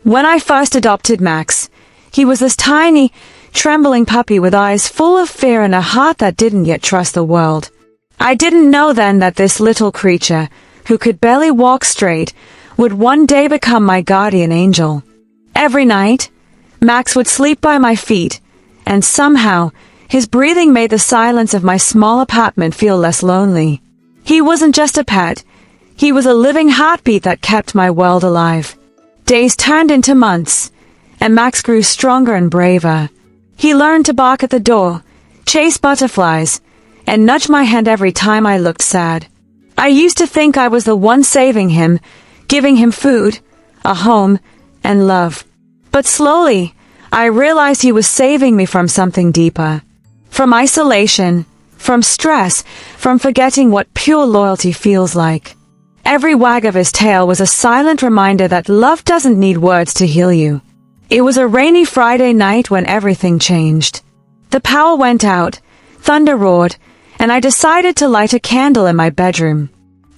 When I first adopted Max, he was this tiny, trembling puppy with eyes full of fear and a heart that didn't yet trust the world. I didn't know then that this little creature, who could barely walk straight, would one day become my guardian angel. Every night, Max would sleep by my feet, and somehow, his breathing made the silence of my small apartment feel less lonely. He wasn't just a pet, he was a living heartbeat that kept my world alive. Days turned into months, and Max grew stronger and braver. He learned to bark at the door, chase butterflies, and nudge my hand every time I looked sad. I used to think I was the one saving him, giving him food, a home, and love. But slowly, I realized he was saving me from something deeper. From isolation, from stress, from forgetting what pure loyalty feels like. Every wag of his tail was a silent reminder that love doesn't need words to heal you. It was a rainy Friday night when everything changed. The power went out, thunder roared, and I decided to light a candle in my bedroom.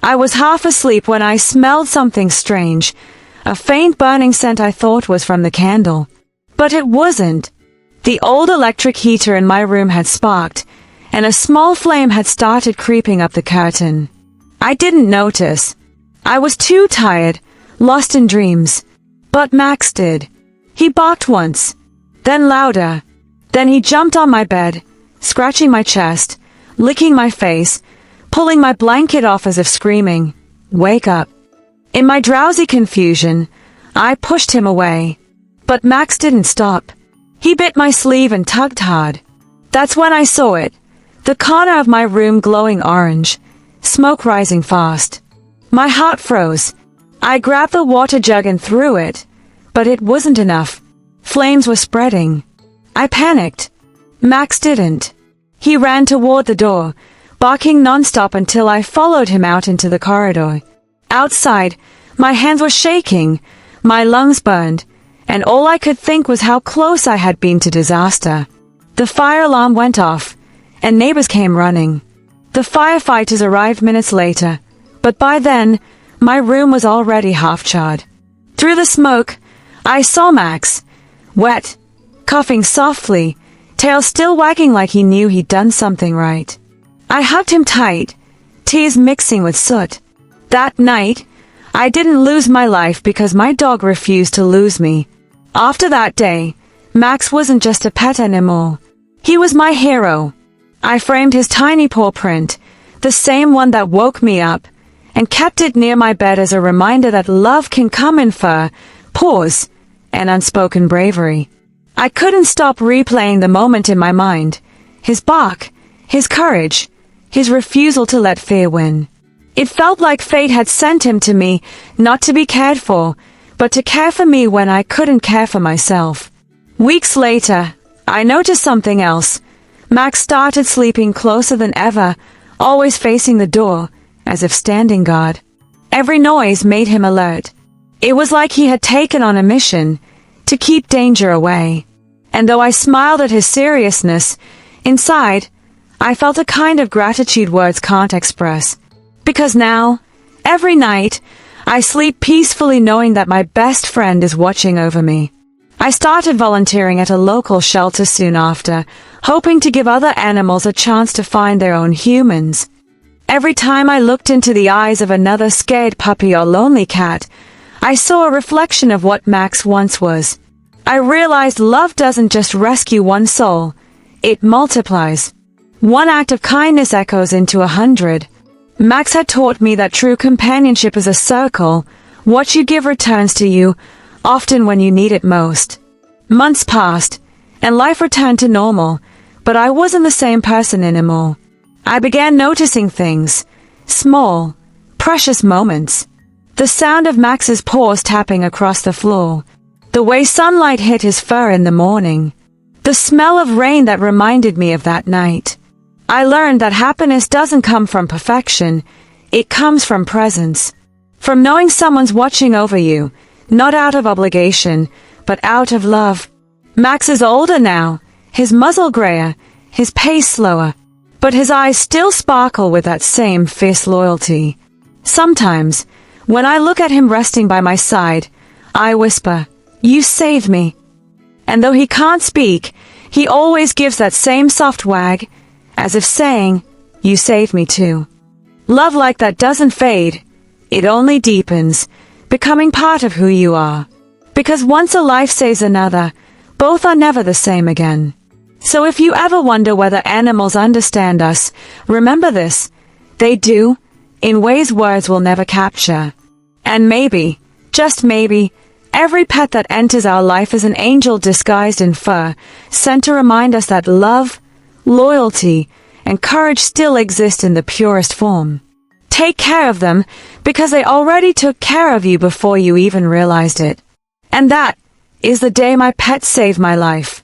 I was half asleep when I smelled something strange, a faint burning scent I thought was from the candle. But it wasn't. The old electric heater in my room had sparked, and a small flame had started creeping up the curtain. I didn't notice. I was too tired, lost in dreams. But Max did. He barked once, then louder. Then he jumped on my bed, scratching my chest, licking my face, pulling my blanket off as if screaming, "Wake up." In my drowsy confusion, I pushed him away. But Max didn't stop. He bit my sleeve and tugged hard. That's when I saw it, the corner of my room glowing orange, smoke rising fast. My heart froze. I grabbed the water jug and threw it, but it wasn't enough. Flames were spreading. I panicked. Max didn't. He ran toward the door, barking nonstop until I followed him out into the corridor. Outside, my hands were shaking, my lungs burned, and all I could think was how close I had been to disaster. The fire alarm went off, and neighbors came running. The firefighters arrived minutes later, but by then, my room was already half-charred. Through the smoke, I saw Max, wet, coughing softly, tail still wagging like he knew he'd done something right. I hugged him tight, tears mixing with soot. That night, I didn't lose my life because my dog refused to lose me. After that day, Max wasn't just a pet anymore. He was my hero. I framed his tiny paw print, the same one that woke me up, and kept it near my bed as a reminder that love can come in fur, paws, and unspoken bravery. I couldn't stop replaying the moment in my mind. His bark, his courage, his refusal to let fear win. It felt like fate had sent him to me, not to be cared for, but to care for me when I couldn't care for myself. Weeks later, I noticed something else. Max started sleeping closer than ever, always facing the door, as if standing guard. Every noise made him alert. It was like he had taken on a mission, to keep danger away. And though I smiled at his seriousness, inside, I felt a kind of gratitude words can't express. Because now, every night, I sleep peacefully knowing that my best friend is watching over me. I started volunteering at a local shelter soon after, hoping to give other animals a chance to find their own humans. Every time I looked into the eyes of another scared puppy or lonely cat, I saw a reflection of what Max once was. I realized love doesn't just rescue one soul, it multiplies. One act of kindness echoes into 100. Max had taught me that true companionship is a circle. What you give returns to you, often when you need it most. Months passed, and life returned to normal, but I wasn't the same person anymore. I began noticing things, small, precious moments. The sound of Max's paws tapping across the floor, the way sunlight hit his fur in the morning, the smell of rain that reminded me of that night. I learned that happiness doesn't come from perfection, it comes from presence. From knowing someone's watching over you, not out of obligation, but out of love. Max is older now, his muzzle grayer, his pace slower, but his eyes still sparkle with that same fierce loyalty. Sometimes, when I look at him resting by my side, I whisper, "You saved me." And though he can't speak, he always gives that same soft wag, as if saying, "You saved me too." Love like that doesn't fade. It only deepens, becoming part of who you are. Because once a life saves another, both are never the same again. So if you ever wonder whether animals understand us, remember this: they do, in ways words will never capture. And maybe, just maybe, every pet that enters our life is an angel disguised in fur, sent to remind us that love, loyalty, and courage still exist in the purest form. Take care of them, because they already took care of you before you even realized it. And that is the day my pet saved my life.